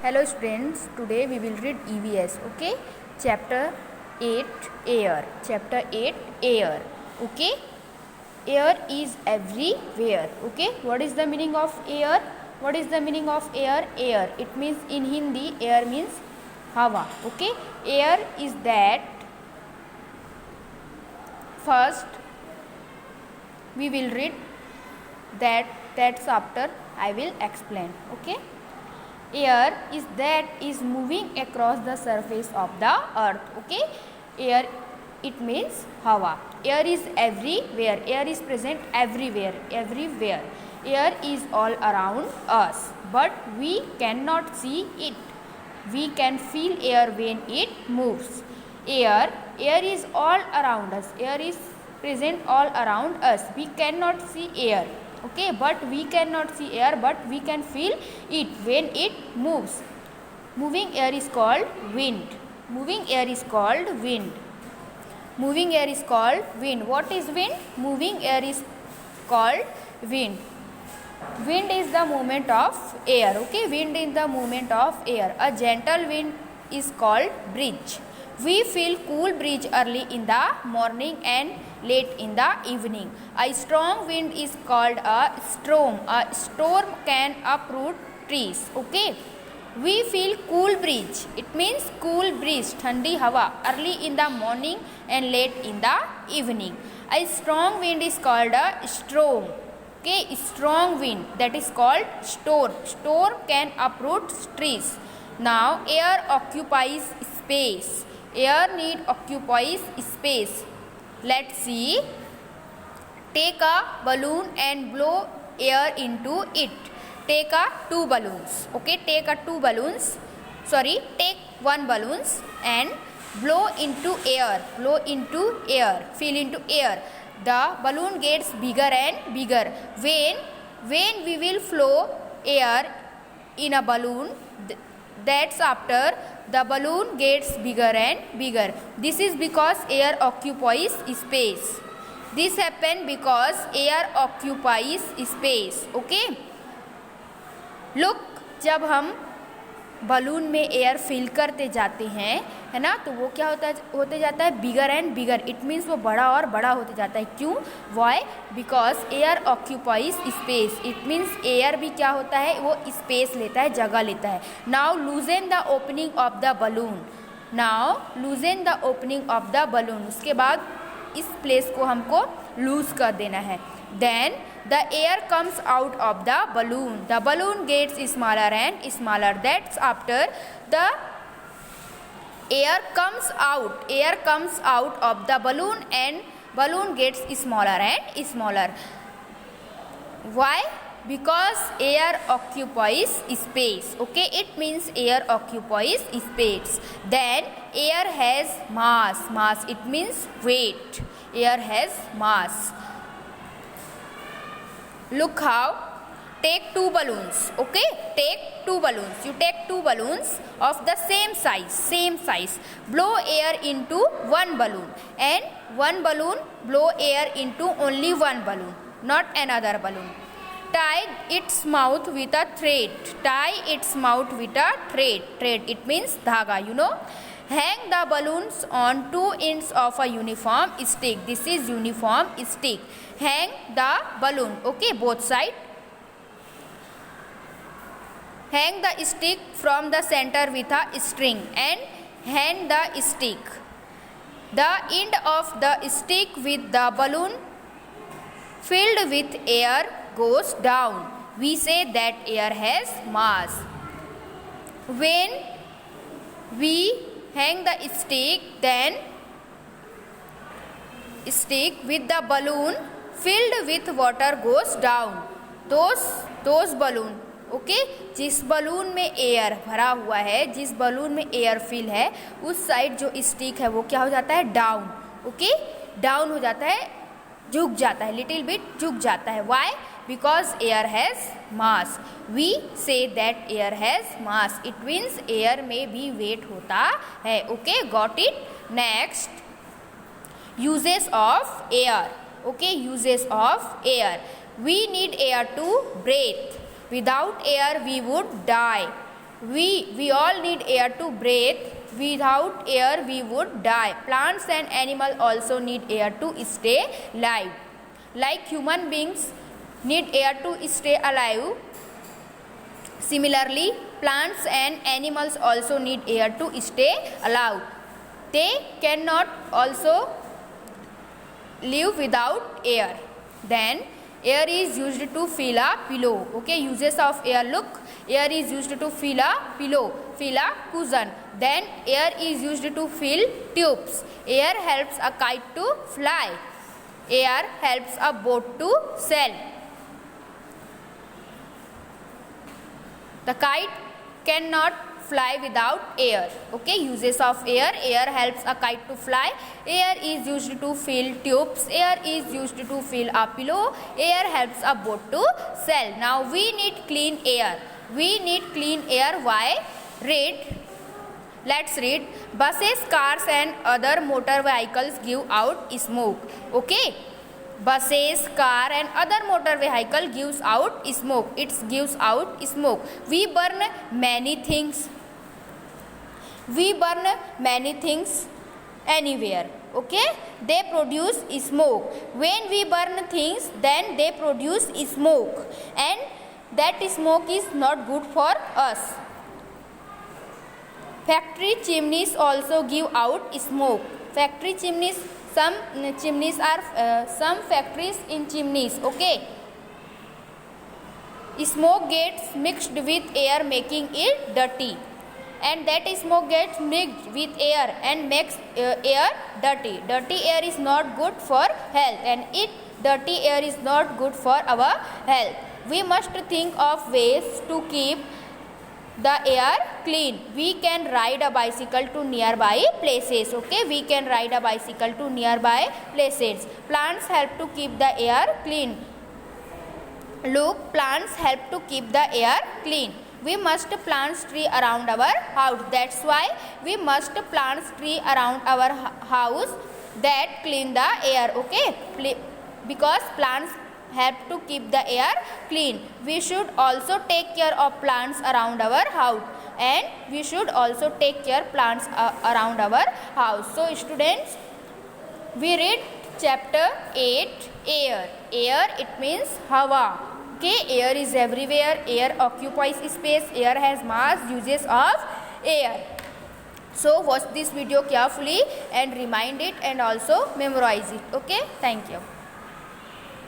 Hello students, today we will read EVS, okay? Chapter 8 Air. Chapter 8 Air, okay? Air is everywhere, okay? What is the meaning of air? What is the meaning of air? Air. It means in Hindi, air means hawa, okay? Air is that. First, we will read that. That's after I will explain, okay? Air is that is moving across the surface of the earth, okay? Air, it means hawa. Air is everywhere. Air is present everywhere. Air is all around us, but we cannot see it. We can feel air when it moves. Air is all around us. Air is present all around us. We cannot see air, okay, but we cannot see air, but we can feel it when it moves. Moving air is called wind. Moving air is called wind. Moving air is called wind. What is wind? Moving air is called wind. Wind is the movement of air, okay? Wind is the movement of air. A gentle wind is called breeze. We feel cool breeze early in the morning and late in the evening. A strong wind is called a storm. A storm can uproot trees, okay? We feel cool breeze. It means cool breeze, ठंडी हवा, early in the morning and late in the evening. A strong wind is called a storm. Okay, strong wind, that is called storm. Storm can uproot trees. Now, air occupies space. Air occupies space. Let's see. Take a balloon and blow air into it. Take two balloons. Okay, take one balloons and blow into air. Blow into air. Fill into air. The balloon gets bigger and bigger. When we will flow air in a balloon, that's after the balloon gets bigger and bigger. This is because air occupies space. This happens because air occupies space. Okay? Look, जब हम balloon में air fill करते जाते हैं, है ना, तो वो क्या होते जाता है, bigger and bigger. It means वो बड़ा और बड़ा होते जाता है. क्यों? Why? Because air occupies space. It means air भी क्या होता है, वो स्पेस लेता है, जगह लेता है. Now लूजन the opening of the balloon. Now लूजन the opening of the balloon. उसके बाद इस प्लेस को हमको लूज कर देना है. Then the air comes out of the balloon. The balloon gets smaller and smaller. That's after the air comes out. Air comes out of the balloon and balloon gets smaller and smaller. Why? Because air occupies space. Okay, it means air occupies space. Then air has mass. Mass, it means weight. Air has mass. Look how. Take two balloons. Okay, take two balloons. You take two balloons of the same size. Blow air into one balloon, and one balloon blow air into only one balloon, not another balloon. Tie its mouth with a thread. Tie its mouth with a thread. Thread, it means dhaga, you know. Hang the balloons on 2 ends of a uniform stick. This is uniform stick. Hang the balloon, okay, both sides. Hang the stick from the center with a string and hang the stick. The end of the stick with the balloon filled with air goes down. We say that air has mass. When we hang the stick, then stick with the balloon filled with water goes down. Those balloon, okay, जिस balloon में air भरा हुआ है, जिस balloon में air fill है, उस side जो स्टिक है वो क्या हो जाता है, डाउन. ओके, डाउन हो जाता है, झुक जाता है, लिटिल बिट झुक जाता है. Why? Because air has mass. We say that air has mass. It means air में भी वेट होता है. Okay, got it. Next, uses of air. Okay, uses of air. We need air to breathe. Without air we would die. We all need air to breathe. Without air we would die. Plants and animals also need air to stay alive. Like human beings need air to stay alive, similarly plants and animals also need air to stay alive. They cannot also live without air. Then air is used to fill a pillow. Okay, uses of air. Look, air is used to fill a pillow, fill a cushion. Then air is used to fill tubes. Air helps a kite to fly. Air helps a boat to sail. The kite cannot fly without air. Okay, uses of air. Air helps a kite to fly. Air is used to fill tubes. Air is used to fill a pillow. Air helps a boat to sail. Now we need clean air. We need clean air. Why? Read. Let's read. Buses, cars and other motor vehicles give out smoke. Okay. Buses, car and other motor vehicle gives out smoke. It gives out smoke. We burn many things. We burn many things anywhere. Okay. They produce smoke. When we burn things, then they produce smoke. And that smoke is not good for us. Factory chimneys also give out smoke. Factory chimneys, some chimneys are some factories in chimneys. Okay. Smoke gets mixed with air, making it dirty, and that smoke gets mixed with air and makes air dirty. Dirty air is not good for health, and dirty air is not good for our health. We must think of ways to keep the air clean. We can ride a bicycle to nearby places. Okay, we can ride a bicycle to nearby places. Plants help to keep the air clean. Look, plants help to keep the air clean. We must plant tree around our house. That's why we must plant tree around our house that clean the air. Okay, because plants help to keep the air clean. We should also take care of plants around our house, and we should also take care plants around our house. So students, we read chapter 8, air. Air, it means hawa. Okay, air is everywhere. Air occupies space. Air has mass. Uses of air. So watch this video carefully and remind it and also memorize it. Okay, thank you.